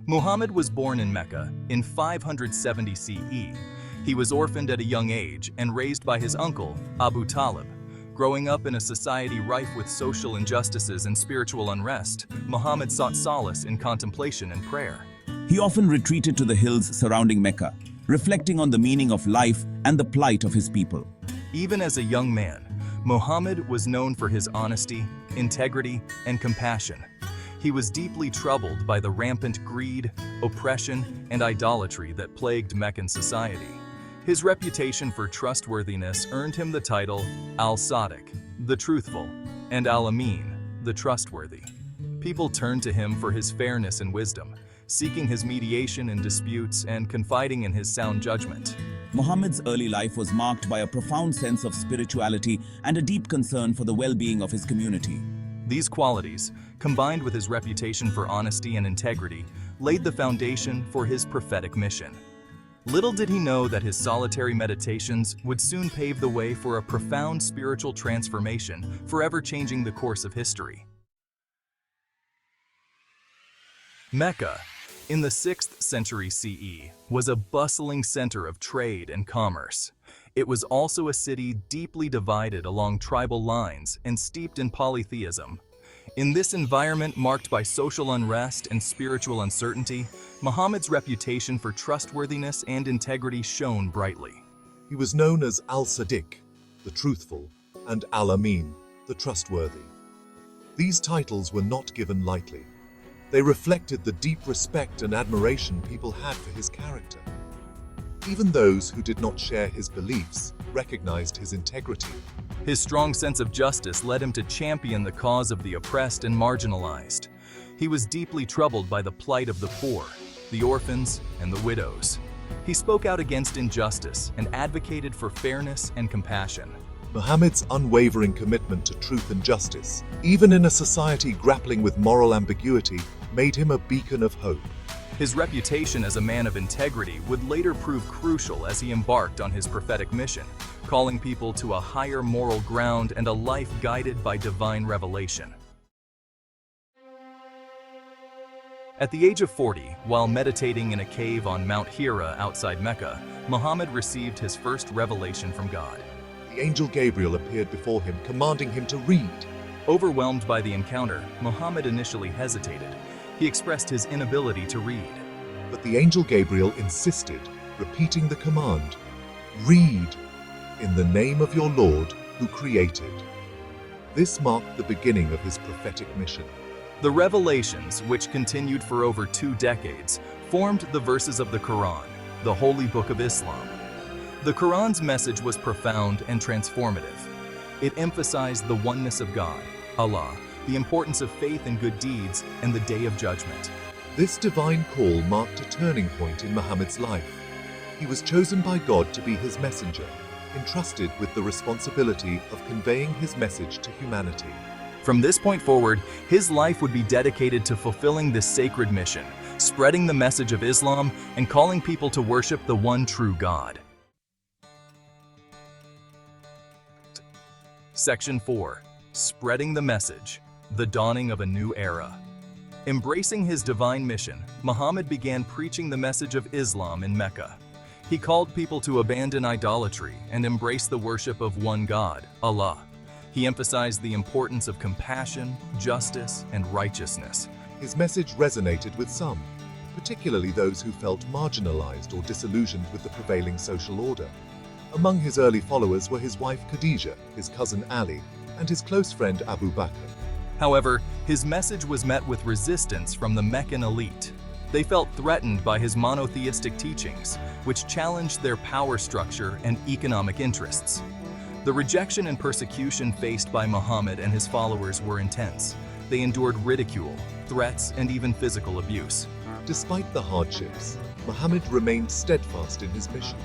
Muhammad was born in Mecca in 570 CE. He was orphaned at a young age and raised by his uncle, Abu Talib. Growing up in a society rife with social injustices and spiritual unrest, Muhammad sought solace in contemplation and prayer. He often retreated to the hills surrounding Mecca, reflecting on the meaning of life and the plight of his people. Even as a young man, Muhammad was known for his honesty, integrity, and compassion. He was deeply troubled by the rampant greed, oppression, and idolatry that plagued Meccan society. His reputation for trustworthiness earned him the title Al-Sadiq, the truthful, and Al-Amin, the trustworthy. People turned to him for his fairness and wisdom, seeking his mediation in disputes and confiding in his sound judgment. Muhammad's early life was marked by a profound sense of spirituality and a deep concern for the well-being of his community. These qualities, combined with his reputation for honesty and integrity, laid the foundation for his prophetic mission. Little did he know that his solitary meditations would soon pave the way for a profound spiritual transformation, forever changing the course of history. Mecca, in the 6th century CE, was a bustling center of trade and commerce. It was also a city deeply divided along tribal lines and steeped in polytheism. In this environment marked by social unrest and spiritual uncertainty, Muhammad's reputation for trustworthiness and integrity shone brightly. He was known as Al-Sadiq, the truthful, and Al-Amin, the trustworthy. These titles were not given lightly. They reflected the deep respect and admiration people had for his character. Even those who did not share his beliefs recognized his integrity. His strong sense of justice led him to champion the cause of the oppressed and marginalized. He was deeply troubled by the plight of the poor, the orphans, and the widows. He spoke out against injustice and advocated for fairness and compassion. Muhammad's unwavering commitment to truth and justice, even in a society grappling with moral ambiguity, made him a beacon of hope. His reputation as a man of integrity would later prove crucial as he embarked on his prophetic mission, calling people to a higher moral ground and a life guided by divine revelation. At the age of 40, while meditating in a cave on Mount Hira outside Mecca, Muhammad received his first revelation from God. The angel Gabriel appeared before him, commanding him to read. Overwhelmed by the encounter, Muhammad initially hesitated. He expressed his inability to read. But the angel Gabriel insisted, repeating the command, "Read in the name of your Lord who created." This marked the beginning of his prophetic mission. The revelations, which continued for over 2 decades, formed the verses of the Quran, the holy book of Islam. The Quran's message was profound and transformative. It emphasized the oneness of God, Allah, the importance of faith and good deeds, and the Day of Judgment. This divine call marked a turning point in Muhammad's life. He was chosen by God to be his messenger, entrusted with the responsibility of conveying his message to humanity. From this point forward, his life would be dedicated to fulfilling this sacred mission, spreading the message of Islam and calling people to worship the one true God. Section 4. Spreading the Message. The dawning of a new era. Embracing his divine mission, Muhammad began preaching the message of Islam in Mecca. He called people to abandon idolatry and embrace the worship of one God, Allah. He emphasized the importance of compassion, justice, and righteousness. His message resonated with some, particularly those who felt marginalized or disillusioned with the prevailing social order. Among his early followers were his wife Khadija, his cousin Ali, and his close friend Abu Bakr. However, his message was met with resistance from the Meccan elite. They felt threatened by his monotheistic teachings, which challenged their power structure and economic interests. The rejection and persecution faced by Muhammad and his followers were intense. They endured ridicule, threats, and even physical abuse. Despite the hardships, Muhammad remained steadfast in his mission.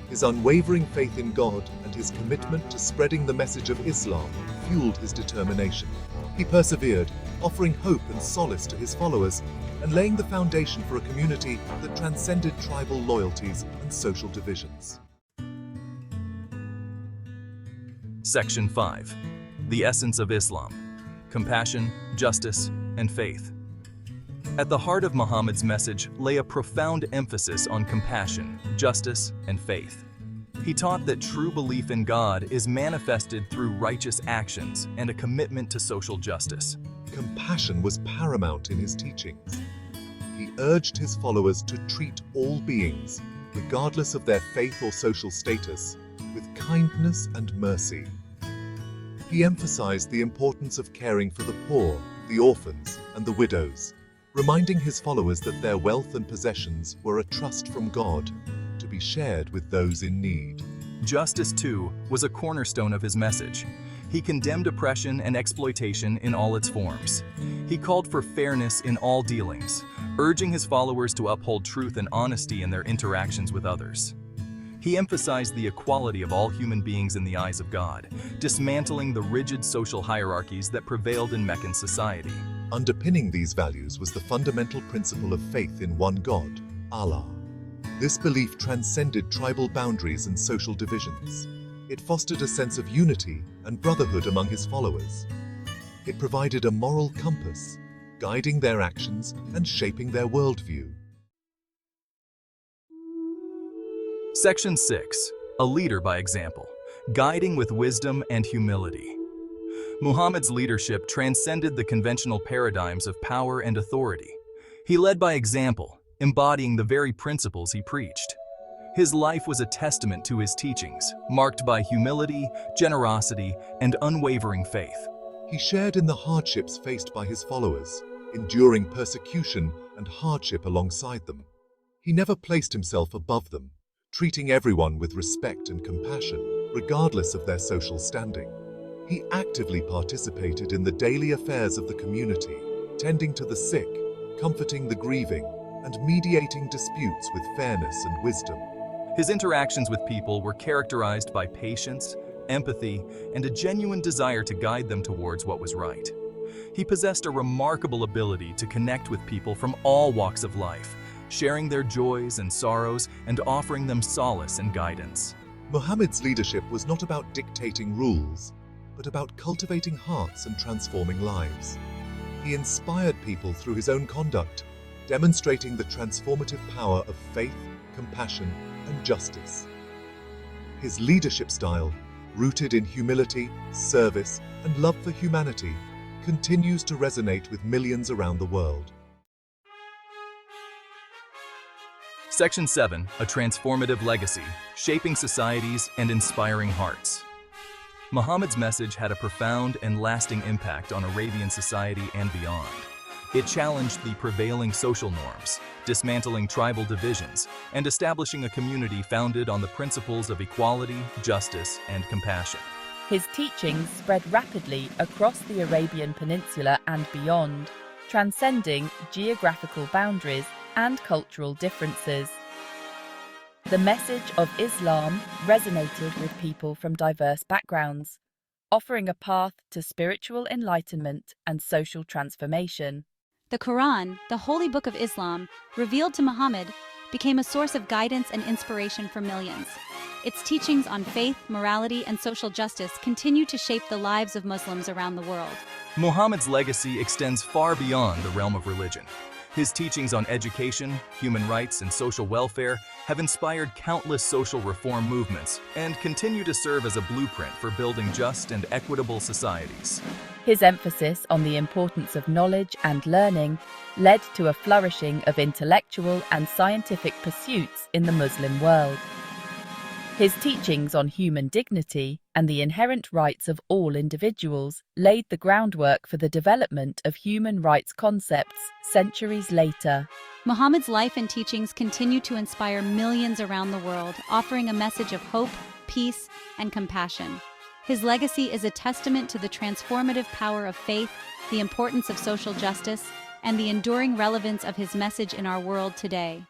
His unwavering faith in God and his commitment to spreading the message of Islam fueled his determination. He persevered, offering hope and solace to his followers and laying the foundation for a community that transcended tribal loyalties and social divisions. Section 5. The Essence of Islam. Compassion, Justice, and Faith. At the heart of Muhammad's message lay a profound emphasis on compassion, justice, and faith. He taught that true belief in God is manifested through righteous actions and a commitment to social justice. Compassion was paramount in his teachings. He urged his followers to treat all beings, regardless of their faith or social status, with kindness and mercy. He emphasized the importance of caring for the poor, the orphans, and the widows, reminding his followers that their wealth and possessions were a trust from God to be shared with those in need. Justice, too, was a cornerstone of his message. He condemned oppression and exploitation in all its forms. He called for fairness in all dealings, urging his followers to uphold truth and honesty in their interactions with others. He emphasized the equality of all human beings in the eyes of God, dismantling the rigid social hierarchies that prevailed in Meccan society. Underpinning these values was the fundamental principle of faith in one God, Allah. This belief transcended tribal boundaries and social divisions. It fostered a sense of unity and brotherhood among his followers. It provided a moral compass, guiding their actions and shaping their worldview. Section 6. A leader by example, guiding with wisdom and humility. Muhammad's leadership transcended the conventional paradigms of power and authority. He led by example, embodying the very principles he preached. His life was a testament to his teachings, marked by humility, generosity, and unwavering faith. He shared in the hardships faced by his followers, enduring persecution and hardship alongside them. He never placed himself above them, treating everyone with respect and compassion, regardless of their social standing. He actively participated in the daily affairs of the community, tending to the sick, comforting the grieving, and mediating disputes with fairness and wisdom. His interactions with people were characterized by patience, empathy, and a genuine desire to guide them towards what was right. He possessed a remarkable ability to connect with people from all walks of life, sharing their joys and sorrows and offering them solace and guidance. Muhammad's leadership was not about dictating rules, but about cultivating hearts and transforming lives. He inspired people through his own conduct, demonstrating the transformative power of faith, compassion, and justice. His leadership style, rooted in humility, service, and love for humanity, continues to resonate with millions around the world. Section 7. A transformative legacy, shaping societies and inspiring hearts. Muhammad's message had a profound and lasting impact on Arabian society and beyond. It challenged the prevailing social norms, dismantling tribal divisions, and establishing a community founded on the principles of equality, justice, and compassion. His teachings spread rapidly across the Arabian Peninsula and beyond, transcending geographical boundaries and cultural differences. The message of Islam resonated with people from diverse backgrounds, offering a path to spiritual enlightenment and social transformation. The Quran, the holy book of Islam, revealed to Muhammad, became a source of guidance and inspiration for millions. Its teachings on faith, morality, and social justice continue to shape the lives of Muslims around the world. Muhammad's legacy extends far beyond the realm of religion. His teachings on education, human rights, and social welfare have inspired countless social reform movements and continue to serve as a blueprint for building just and equitable societies. His emphasis on the importance of knowledge and learning led to a flourishing of intellectual and scientific pursuits in the Muslim world. His teachings on human dignity and the inherent rights of all individuals laid the groundwork for the development of human rights concepts centuries later. Muhammad's life and teachings continue to inspire millions around the world, offering a message of hope, peace, and compassion. His legacy is a testament to the transformative power of faith, the importance of social justice, and the enduring relevance of his message in our world today.